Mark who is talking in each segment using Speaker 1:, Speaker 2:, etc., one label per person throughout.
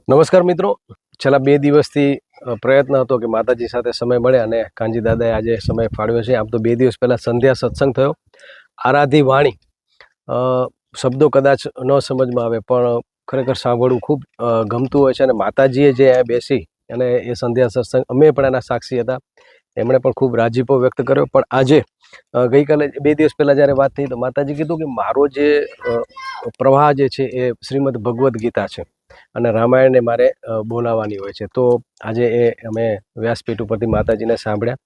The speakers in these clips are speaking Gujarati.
Speaker 1: નમસ્કાર મિત્રો, છેલ્લા 2 દિવસથી પ્રયત્ન હતો કે માતાજી સાથે સમય મળે અને કાનજી દાદાએ આજે સમય ફાળવ્યો છે. આમ તો 2 દિવસ પહેલાં સંધ્યા સત્સંગ થયો. આરાધી વાણી શબ્દો કદાચ ન સમજમાં આવે પણ ખરેખર સાંભળવું ખૂબ ગમતું હોય છે. અને માતાજીએ જે બેસી અને એ સંધ્યા સત્સંગ અમે પણ એના સાક્ષી હતા. એમણે પણ ખૂબ રાજીપો વ્યક્ત કર્યો. પણ આજે ગઈકાલે 2 દિવસ પહેલાં જ્યારે વાત થઈ તો માતાજી કીધું કે મારો જે પ્રવાહ જે છે એ શ્રીમદ ભગવદ્ ગીતા છે અને રામાયણને મારે બોલાવવાની હોય છે. તો આજે એ અમે વ્યાસપીઠ ઉપરથી માતાજીને સાંભળ્યા.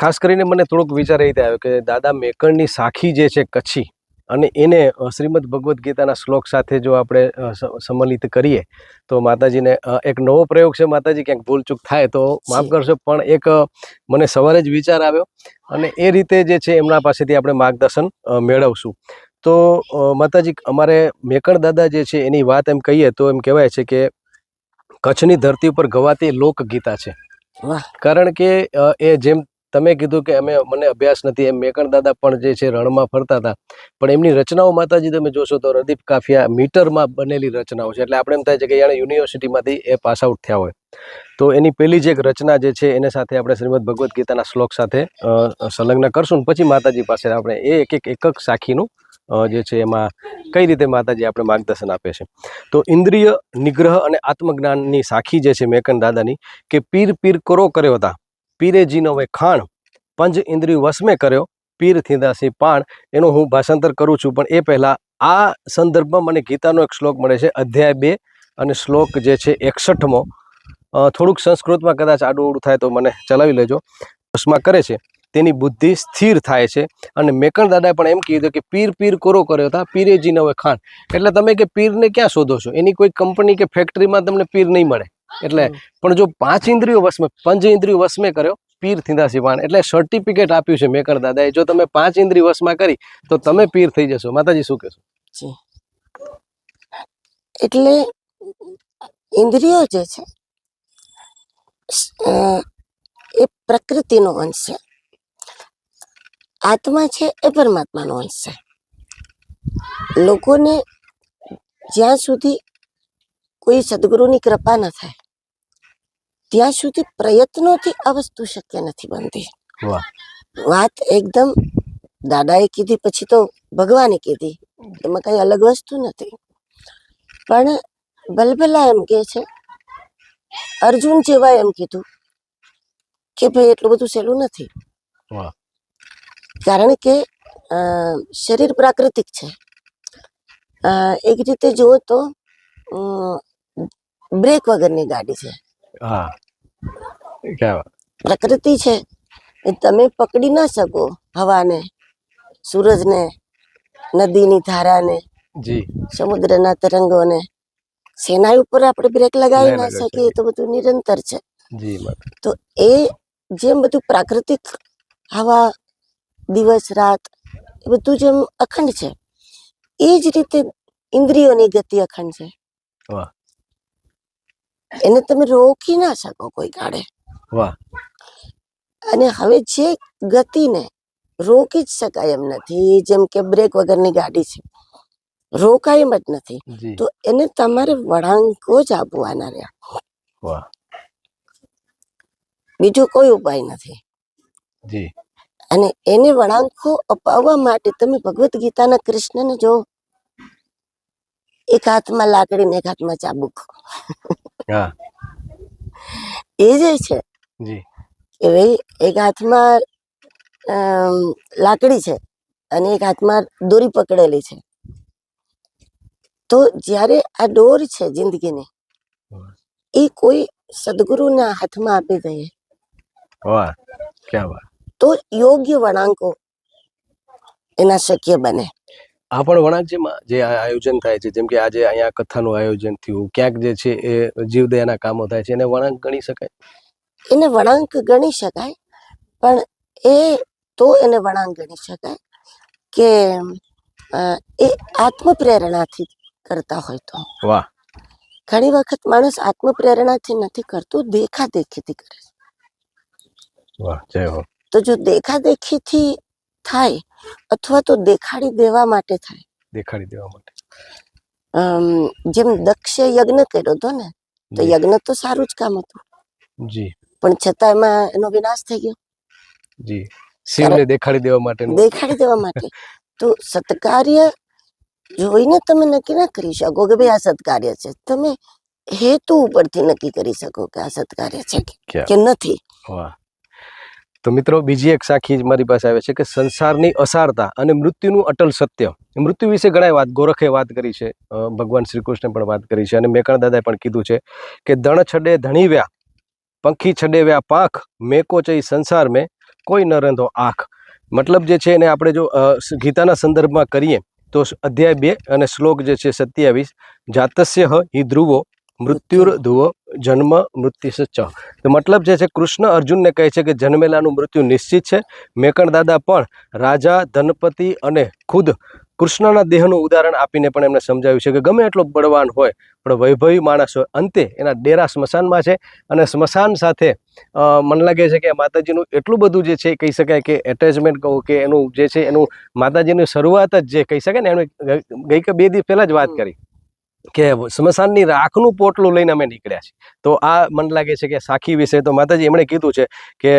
Speaker 1: ખાસ કરીને મને થોડોક વિચાર એ રીતે આવ્યો કે દાદા મેકણની સાખી જે છે કચ્છી, અને એને શ્રીમદ ભગવદ્ ગીતાના શ્લોક સાથે જો આપણે સંમલિત કરીએ તો માતાજીને એક નવો પ્રયોગ છે. માતાજી ક્યાંક ભૂલચૂક થાય તો માફ કરશો, પણ એક મને સવારે જ વિચાર આવ્યો અને એ રીતે જે છે એમના પાસેથી આપણે માર્ગદર્શન મેળવશું. તો માતાજી, અમારે મેકણ દાદા જે છે એની વાત એમ કહીએ તો એમ કહેવાય છે કે કચ્છની ધરતી ઉપર ગવાતી લોકગીતા છે. કારણ કે એ જેમ તમે કીધું કે મને અભ્યાસ નથી, એમ મેકણ દાદા પણ જે છે રણમાં ફરતા હતા, પણ એમની રચનાઓ માતાજી તમે જોશો તો રદીફ કાફિયા મીટરમાં બનેલી રચનાઓ છે. એટલે આપણે એમ થાય છે કે જાણે યુનિવર્સિટીમાંથી એ પાસ આઉટ થયા હોય. તો એની પહેલી જે એક રચના જે છે એને સાથે આપણે શ્રીમદ ભગવદ્ ગીતાના શ્લોક સાથે સંલગ્ન કરશું. પછી માતાજી પાસે આપણે એક સાખીનું જે છે એમાં કઈ રીતે માતાજી આપણે માર્ગદર્શન આપે છે. તો ઇન્દ્રિય નિગ્રહ અને આત્મજ્ઞાનની સાખી જે છે મેકણ દાદાની કે પીર પીર કરો કર્યો હતા, પીરે જીનો હવે ખાણ, પંચ ઇન્દ્રિય વસમે કર્યો, પીર થીંદાસી પાણ. એનું હું ભાષાંતર કરું છું, પણ એ પહેલાં આ સંદર્ભમાં મને ગીતાનો એક શ્લોક મળે છે, અધ્યાય 2 અને શ્લોક જે છે 61મો. થોડુંક સંસ્કૃતમાં કદાચ આડું અવડું થાય તો મને ચલાવી લેજો. વસમાં કરે છે તેની બુદ્ધિ સ્થિર થાય છે. અને મેકણ દાદાએ પણ એમ કીધું કે પીર પીર કોરો કર્યો હતા, પીરેજીને હવે ખાણ. એટલે તમે કે પીરને ક્યાં શોધો છો? એની કોઈ કંપની કે ફેક્ટરીમાં તમને પીર નહીં મળે. એટલે પણ જો 5 ઇન્દ્રિયો વસમે, પંચ ઇન્દ્રિયો વસમે કર્યો, પીર થીંદાસી પાણ. એટલે સર્ટિફિકેટ આપ્યું છે મેકણ દાદાએ, જો તમે 5 ઇન્દ્રિય વસમાં કરી તો તમે પીર થઈ જશો. માતાજી શું કહેશો?
Speaker 2: એટલે ઇન્દ્રિયો જે છે એ પ્રકૃતિનો અંશ છે, આત્મા છે એ પરમાત્માનો અંશ છે. લોકોને જ્યાં સુધી કોઈ સદગુરુની કૃપા ન થાય ત્યાં સુધી પ્રયત્નોથી આ વસ્તુ શક્ય નથી બનતી. વાત એકદમ દાદાએ કીધી પછી તો ભગવાને કીધી, એમાં કઈ અલગ વસ્તુ નથી. પણ ભલભલા એમ કે છે, અર્જુન જેવા એમ કીધું કે ભાઈ એટલું બધું સહેલું નથી. કારણ કે શરીર પ્રાકૃતિક છે. એક રીતે જુઓ તો બ્રેક વગરની ગાડી છે. પ્રકૃતિ છે એ તમે પકડી ના શકો, હવાને, સૂરજને, નદીની ધારાને, સમુદ્રના તરંગોને. સેના ઉપર આપણે બ્રેક લગાવી ના શકીએ, તો બધું નિરંતર છે. તો એ જેમ બધું પ્રાકૃતિક હવા, દિવસ રાત એ બધું જેમ અખંડ છે, એ જ રીતે ઇન્દ્રિયોની ગતિ અખંડ છે. એને તમે રોકી ના શકો કોઈ કાળે. અને હવે જે ગતિને રોકી જ શકાય એમ નથી, જેમ કે બ્રેક વગરની ગાડી છે, રોકાય એમ જ નથી, તો એને તમારે વળાંકો જ આપવાના રહ્યા. બીજો કોઈ ઉપાય નથી. અને એને વળાંકો અપાવવા માટે તમે ભગવદ્ ગીતાના કૃષ્ણને જો, એક હાથમાં લાકડી ને એક હાથમાં ચાબુક. એ જે છે કે ભાઈ એક હાથમાં લાકડી છે અને એક હાથમાં દોરી પકડેલી છે. તો જ્યારે આ દોર છે જિંદગીની, એ કોઈ સદગુરુના હાથમાં આપી દઈએ તો યોગ્ય વળાંકો એના શક્ય બને.
Speaker 1: આ પણ વળાંક જે આયોજન થાય છે, જેમ કે આજે અહીંયા કથાનું આયોજન થયું, ક્યાંક જે છે એ જીવદયાના કામો થાય છે, એને વળાંક ગણી શકાય?
Speaker 2: એને વળાંક ગણી શકાય, પણ એને વળાંક ગણી શકાય કે એ આત્મ પ્રેરણાથી કરતા હોય તો. ઘણી વખત માણસ આત્મ પ્રેરણાથી નથી કરતો, દેખાદેખીથી કરે છે. તો જો દેખાદેખીથી થાય અથવા તો દેખાડી દેવા માટે થાય, જેમ દક્ષે યજ્ઞ કર્યો હતો ને, તો
Speaker 1: જી.
Speaker 2: યજ્ઞ તો સારું જ કામ હતું,
Speaker 1: જી
Speaker 2: પણ છતાં એમાં એનો વિનાશ થઈ ગયો
Speaker 1: જી શિવને દેખાડી દેવા માટેનું
Speaker 2: દેખાડી દેવા માટે. તો સત્કાર્ય જોઈને તમે નક્કી ના કરી શકો કે ભાઈ આ સત્કાર્ય છે. તમે હેતુ ઉપરથી નક્કી કરી શકો કે આ સત્કાર્ય છે કે નથી.
Speaker 1: વાહ. તો મિત્રો બીજી એક સાખી મારી પાસે આવે છે કે સંસારની અસારતા અને મૃત્યુનું અટલ સત્ય. મૃત્યુ વિશે ઘણા વાત ગોરખે વાત કરી છે, ભગવાન શ્રી કૃષ્ણે પણ વાત કરી છે, અને મેકણ દાદાએ પણ કીધું છે કે દણ છડે ધણી વ્યા, પંખી છડે વ્યા પાંખ, મેકો ચઈ સંસાર મેં કોઈ ન રંધો આંખ. મતલબ જે છે એને આપણે જો ગીતાના સંદર્ભમાં કરીએ તો અધ્યાય 2 અને શ્લોક જે છે 27, જાતસ્ય હિ ધ્રુવો મૃત્યુર ધ્રુવો જન્મ મૃત્યુ ચ. તો મતલબ જે છે કૃષ્ણ અર્જુનને કહે છે કે જન્મેલાનું મૃત્યુ નિશ્ચિત છે. મેકણ દાદા પણ રાજા, ધનપતિ અને ખુદ કૃષ્ણના દેહનું ઉદાહરણ આપીને પણ એમને સમજાવ્યું છે કે ગમે એટલો બળવાન હોય પણ વૈભવી માણસ હોય, અંતે એના ડેરા સ્મશાનમાં છે. અને સ્મશાન સાથે મને લાગે છે કે માતાજીનું એટલું બધું જે છે કહી શકાય કે એટેચમેન્ટ કહું કે એનું જે છે એનું માતાજીની શરૂઆત જ જે કહી શકાય ને, એનું ગઈ કે 2 દિવસ પહેલા જ વાત કરી કે સ્મશાનની રાખનું પોટલું લઈને અમે નીકળ્યા છીએ. તો આ મને લાગે છે કે સાખી વિશે તો માતાજી એમણે કીધું છે કે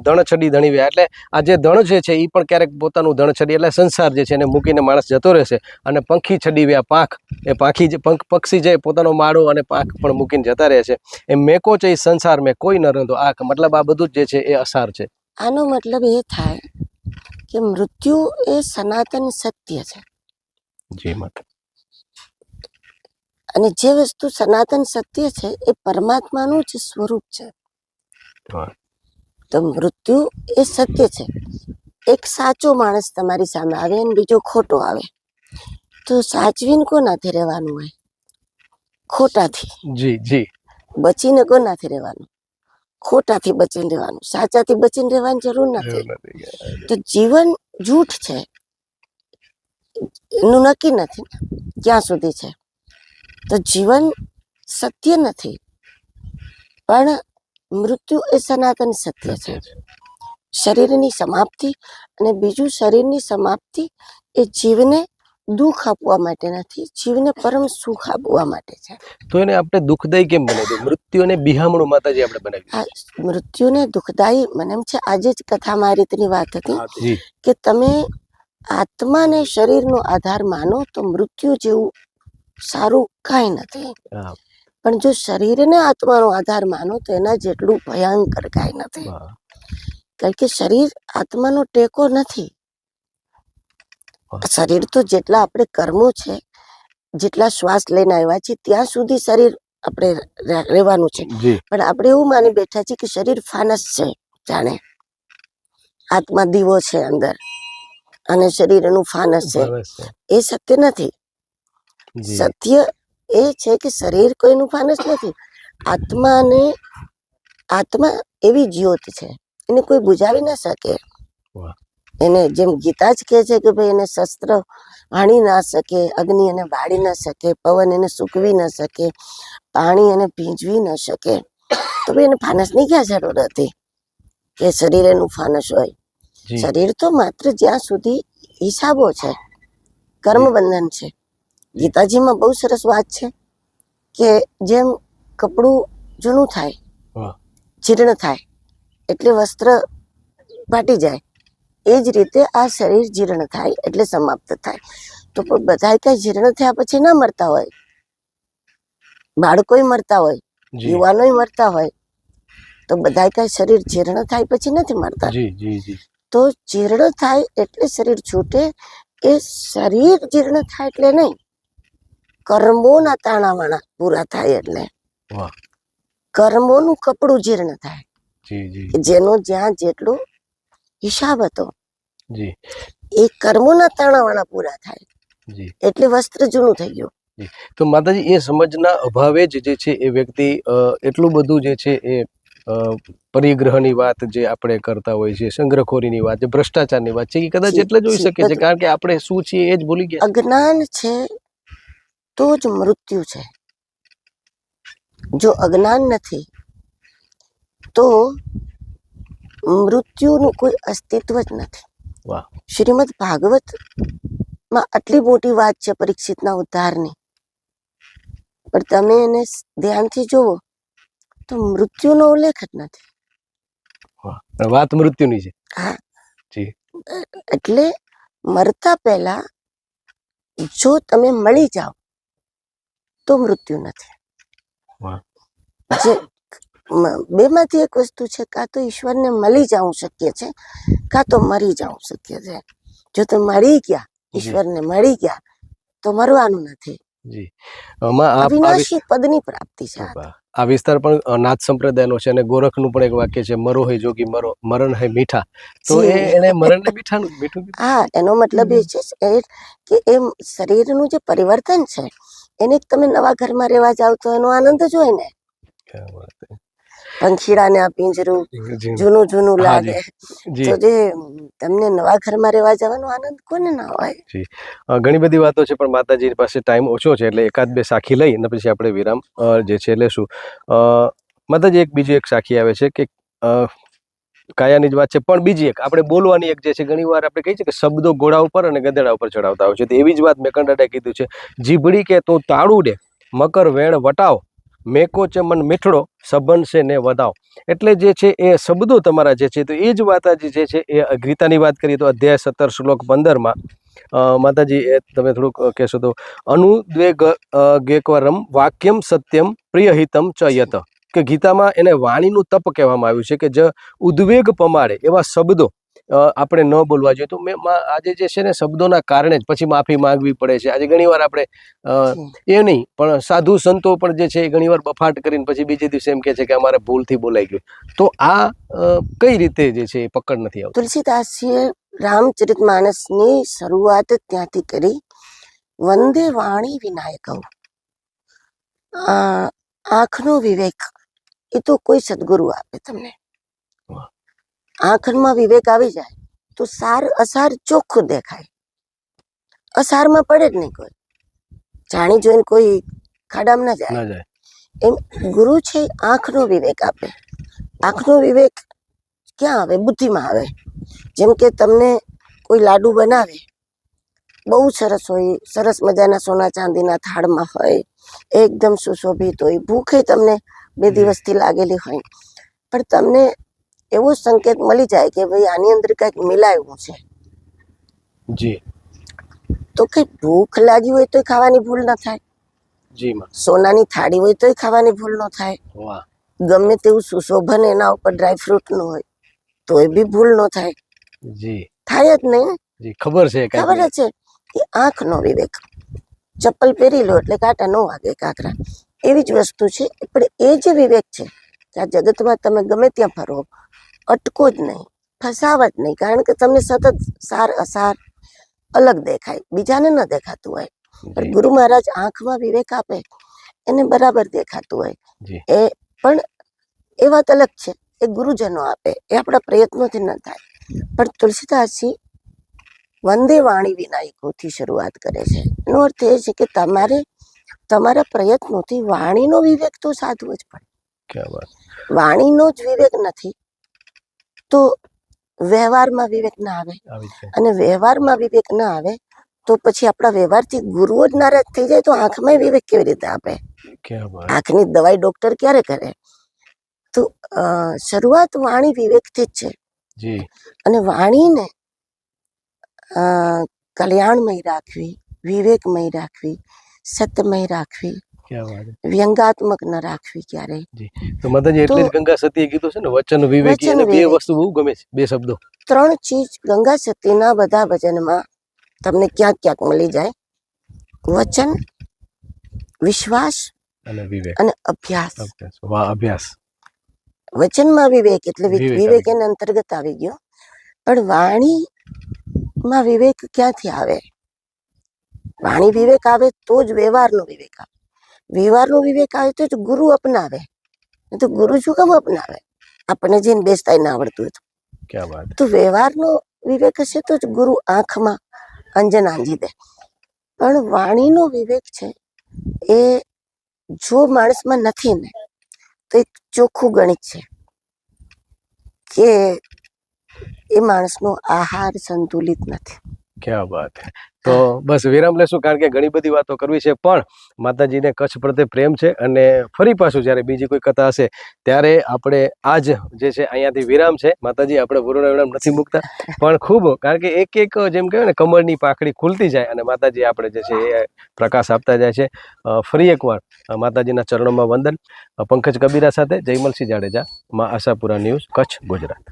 Speaker 1: ધણ છડી ધણી વ્યા, એટલે આ જે ધણ જે છે એ પણ ક્યારેક પોતાનું ધણ છડી એટલે સંસાર જે છે એને મૂકીને માણસ જતો રહેશે. અને પંખી છડી વ્યા પાંખ, એ પાંખી જે પક્ષી જે પોતાનો માળો અને પાંખ પણ મૂકીને જતા રહે છે. એ મેકો છે એ સંસાર મેં કોઈ ન રંધો આંખ. મતલબ આ બધું જ જે છે એ અસાર છે.
Speaker 2: આનો મતલબ એ થાય કે મૃત્યુ એ સનાતન સત્ય છે.
Speaker 1: જી માતા.
Speaker 2: અને જે વસ્તુ સનાતન સત્ય છે એ પરમાત્માનું જ સ્વરૂપ છે. તો મૃત્યુ એ સત્ય છે. એક સાચો માણસ તમારી સામે આવે અને બીજો ખોટો આવે, તો સાચવીને કોનાથી રહેવાનું હોય? ખોટાથી.
Speaker 1: જી જી.
Speaker 2: બચીને કોનાથી રહેવાનું? ખોટાથી બચીને રહેવાનું. સાચાથી બચીને રહેવાની જરૂર નથી. તો જીવન જૂઠ છે એનું નક્કી નથી ક્યાં સુધી છે. તો જીવન સત્ય નથી, પણ મૃત્યુ એ સનાતન સત્ય છે. શરીરની સમાપ્તિ, અને બીજું શરીરની સમાપ્તિ એ જીવને દુઃખ આપવા માટે નથી, જીવને પરમ સુખ આપવા માટે છે.
Speaker 1: તો એને આપણે દુઃખદાયી કેમ બનાવી? મૃત્યુને બિહામણું માતાજી આપણે બનાવી.
Speaker 2: મૃત્યુને દુઃખદાયી મને એમ છે, આજે જ કથામાં આ રીતની વાત હતી કે તમે આત્માને શરીરનો આધાર માનો તો મૃત્યુ જેવું સારું કાંઈ નથી. પણ જો શરીરને આત્માનો આધાર માનો તો એના જેટલું ભયંકર કાંઈ નથી. કારણ કે શરીર આત્માનો ટેકો નથી. શરીર તો જેટલા આપણે કર્મો છે, જેટલા શ્વાસ લઈને આવ્યા છે ત્યાં સુધી શરીર આપણે રહેવાનું છે. પણ આપણે એવું માની બેઠા છીએ કે શરીર ફાનસ છે, જાણે આત્મા દીવો છે અંદર અને શરીર એનું ફાનસ છે. એ સત્ય નથી. સત્ય એ છે કે શરીર કોઈનું ફાનસ નથી. આત્મા એવી જ્યોત છે, એને કોઈ બુજાવી ના શકે. એને જેમ ગીતા જ કહે છે કે ભાઈ એને શસ્ત્ર હાણી ના શકે, અગ્નિ એને બાળી ના શકે, પવન એને સૂકવી ના શકે, પાણી એને ભીંજવી ના શકે. તો ભાઈ એને ફાનસની ક્યાં જરૂર હતી કે શરીર એનું ફાનસ હોય? શરીર તો માત્ર જ્યાં સુધી હિસાબો છે, કર્મ બંધન છે. ગીતાજીમાં બહુ સરસ વાત છે કે જેમ કપડું જૂનું થાય, જીર્ણ થાય એટલે વસ્ત્ર ફાટી જાય, એ જ રીતે આ શરીર જીર્ણ થાય એટલે સમાપ્ત થાય. તો પણ બધા કઈ જીર્ણ થયા પછી ના મરતા હોય, બાળકોય મરતા હોય, યુવાનોય મરતા હોય, તો બધા કઈ શરીર જીર્ણ થાય પછી નથી મરતા. તો જીર્ણ થાય એટલે શરીર છૂટે, એ શરીર જીર્ણ થાય એટલે નહીં, કર્મોના તાણાવાણા પૂરા થાય એટલે. કર્મોનું કપડું જીર્ણ થાય, જેનો જ્યાં જેટલો હિસાબ હતો એ કર્મોના તાણાવાળા પૂરા થાય એટલે વસ્ત્ર જૂનું થઈ ગયું.
Speaker 1: તો માતાજી એ સમજના અભાવે જ જે છે એ વ્યક્તિ એટલું બધું જે છે એ પરિગ્રહની વાત જે આપણે કરતા હોય છે, સંગ્રહખોરીની વાત, ભ્રષ્ટાચારની વાત છે, એ કદાચ એટલે જ હોઈ શકે છે કારણ કે આપણે શું છીએ એ જ ભૂલી ગયા.
Speaker 2: અજ્ઞાન છે તો જ મૃત્યુ છે. જો અજ્ઞાન નથી તો મૃત્યુનું કોઈ અસ્તિત્વ જ નથી. શ્રીમદ ભાગવત માં આટલી મોટી વાત છે પરીક્ષિતના ઉદ્ધારની, પણ તમે એને ધ્યાનથી જુઓ તો મૃત્યુનો ઉલ્લેખ જ નથી.
Speaker 1: વાત મૃત્યુની છે.
Speaker 2: હા
Speaker 1: જી.
Speaker 2: એટલે મરતા પહેલા જો તમે મળી જાઓ તો મૃત્યુ નથી. જે બેમાંથી એક વસ્તુ છે, કાં તો ઈશ્વરને મળી જવું શક્ય છે, કાં તો મરી જવું શક્ય છે. જો તમે મળી ગયા, ઈશ્વરને મળી ગયા, તો મરવાનું નથી.
Speaker 1: જી. આમાં
Speaker 2: અવિનાશી પદની પ્રાપ્તિ છે.
Speaker 1: આ વિસ્તાર પણ નાથ સંપ્રદાયનો છે અને ગોરખનું પણ એક વાક્ય છે, મરો હે જોગી મરો, મરણ હે મીઠા. તો એને મરણને મીઠું કીધું.
Speaker 2: હા, એનો મતલબ એ છે કે એ શરીરનું જે પરિવર્તન છે એને તમે નવા ઘરમાં રહેવા જાવ તો એનો આનંદ જ હોય ને. પંખીડાને આ પિંજરું જૂનું જૂનું લાગે, તો જે તમને નવા ઘરમાં રહેવા જવાનો આનંદ કોને ના હોય.
Speaker 1: ઘણી બધી વાતો છે, પણ માતાજી પાસે ટાઈમ ઓછો છે, એટલે એકાદ બે સાખી લઈ અને પછી આપણે વિરામ જે છે લેશું. માતાજી બીજી એક સાખી આવે છે કે કાયાની જ વાત છે, પણ બીજી એક આપણે બોલવાની એક જે છે, ઘણી વાર આપણે કહીએ છીએ કે શબ્દો ઘોડા ઉપર અને ગધેડા ઉપર ચડાવતા હોય છે. તો એવી જ વાત મેકંડાએ કીધું છે, જીભડી કે તો તાળું દે મકર વેણ વટાવ, મેકો છે મન મીઠડો સંબંધ છે ને વધાવ. એટલે જે છે એ શબ્દો તમારા જે છે, તો એ જ માતાજી જે છે એ ગીતાની વાત કરીએ તો અધ્યાય 17 શ્લોક 15 માતાજી એ તમે થોડુંક કહેશો તો, અનુદ્વેગ ગેકવરમ વાક્યમ સત્યમ પ્રિયહિતમ ચ યત, કે ગીતામાં એને વાણીનું તપ કહેવામાં આવ્યું છે કે જે ઉદ્વેગ પમાડે એવા શબ્દો આપણે ન બોલવા જોઈએ. તો મેં આજે જે છે ને શબ્દોના કારણે જ પછી માફી માંગવી પડે છે. આજે ઘણી વાર આપણે એ નહીં, પણ સાધુ સંતો પણ જે છે એ ઘણી વાર બફાટ કરીને પછી બીજે દિવસે એમ કે છે કે અમારે ભૂલથી બોલાઈ ગયું. તો આ કઈ રીતે જે છે એ પકડ નથી આવતી.
Speaker 2: તુલસીદાસજીએ રામચરિતમાનસની શરૂઆત ત્યાંથી કરી, વંદે વાણી વિનાયક. આંખનો વિવેક એ તો કોઈ સદગુરુ આપે તમને. આંખમાં વિવેક આવી જાય તો સાર અસાર ચોખ્ખું દેખાય, અસારમાં પડે જ નહીં કોઈ, જાણી જોઈને કોઈ ખાડામાં ના જાય. એમ ગુરુ છે આંખનો વિવેક આપે. આંખનો વિવેક ક્યાં આવે? બુદ્ધિમાં આવે. જેમ કે તમને કોઈ લાડુ બનાવે, બહુ સરસ હોય, સરસ મજાના સોના ચાંદીના થાળમાં હોય, એકદમ સુશોભિત હોય, ભૂખે તમને 2 દિવસથી લાગેલી હોય, પણ તમને એવો સંકેત મળી જાય કે ભાઈ આની અંદર કંઈક મિલાયું છે.
Speaker 1: જી.
Speaker 2: તો કઈ ભૂખ લાગી હોય તો ખાવાની ભૂલ ન થાય.
Speaker 1: જી.
Speaker 2: સોનાની થાળી હોય તો ખાવાની ભૂલ ન થાય. ગમે તેવું સુશોભન એના ઉપર ડ્રાયફ્રૂટ નું હોય તો એ બી ભૂલ ન થાય.
Speaker 1: જી.
Speaker 2: થાય જ નહીં.
Speaker 1: જી, ખબર છે
Speaker 2: એ આંખનો વિવેક. ચપ્પલ પહેરી લો એટલે કાંટા ન વાગે કાકરા, એવી જ વસ્તુ છે. પણ એ જે વિવેક છે કે આ જગતમાં તમે ગમે ત્યાં ફરો, અટકો જ નહીં, ફસાવ જ નહીં, કારણ કે તમને સતત સાર અસાર અલગ દેખાય, બીજાને ન દેખાતું હોય. પણ ગુરુ મહારાજ આંખમાં વિવેક આપે એને બરાબર દેખાતું હોય. એ પણ એ વાત અલગ છે, એ ગુરુજનો આપે, એ આપણા પ્રયત્નોથી ન થાય. પણ તુલસીદાસજી વંદે વાણી વિનાયકોથી શરૂઆત કરે છે. એનો અર્થ એ છે કે તમારે તમારા પ્રયત્નોથી વાણીનો વિવેક તો સાધવો જ પડે. વાણીનો જ વિવેક નથી તો વ્યવહારમાં વિવેક ના આવે, અને વ્યવહારમાં વિવેક ના આવે તો પછી આપણા વ્યવહારથી ગુરુઓ જ નારાજ થઈ જાય તો આંખમાં વિવેક કેવી રીતે આપે? આંખની દવાઈ ડોક્ટર ક્યારે કરે? તો શરૂઆત વાણી વિવેકથી જ છે. અને વાણીને કલ્યાણમય રાખવી, વિવેકમય રાખવી, સત્યમય રાખવી, વ્યંગાત્મક ન રાખવી ક્યારેય.
Speaker 1: તો માતાજી એટલે જ ગંગા સતીએ કીધું છે ને, વચન વિવેક, એને બે વસ્તુ બહુ ગમે છે, 2 શબ્દો.
Speaker 2: 3 ચીજ ગંગા સતીના બધા ભજનમાં તમને ક્યાંક ક્યાંક મળી જાય. વચન, વિશ્વાસ અને વિવેક અને અભ્યાસ.
Speaker 1: અભ્યાસ.
Speaker 2: વચનમાં વિવેક એટલે વિવેક એના અંતર્ગત આવી ગયો, પણ વાણીમાં વિવેક ક્યાંથી આવે? વાણી વિવેક આવે તો જ વ્યવહારનો વિવેક આવે. વ્યવહારનો વિવેક આવે તો જ ગુરુ અપનાવે. તો ગુરુ શું કામ અપનાવે? આપણને જેને બેસતા ના આવડતું હતું. તો વ્યવહારનો વિવેક હશે તો જ ગુરુ આંખમાં અંજન આંજી દે. પણ વાણીનો વિવેક છે એ જો માણસમાં નથી ને તો એક ચોખ્ખું ગણિત છે કે એ માણસનો આહાર સંતુલિત નથી.
Speaker 1: ક્યાં વાત હે. તો બસ વિરામ લેશું કારણ કે ઘણી બધી વાતો કરવી છે, પણ માતાજીને કચ્છ પ્રત્યે પ્રેમ છે અને ફરી પાછું જ્યારે બીજી કોઈ કથા હશે ત્યારે આપણે આજ જે છે અહીંયાથી વિરામ છે. માતાજી આપણે પૂર્ણ વિરામ નથી મૂકતા, પણ ખૂબ કારણ કે એક એક જેમ કહેવાય ને કમળની પાખડી ખુલતી જાય અને માતાજી આપણે જે છે એ પ્રકાશ આપતા જાય છે. ફરી એકવાર માતાજીના ચરણોમાં વંદન. પંકજ કબીરા સાથે જયમલસિંહ જાડેજા, માં આશાપુરા ન્યૂઝ, કચ્છ, ગુજરાત.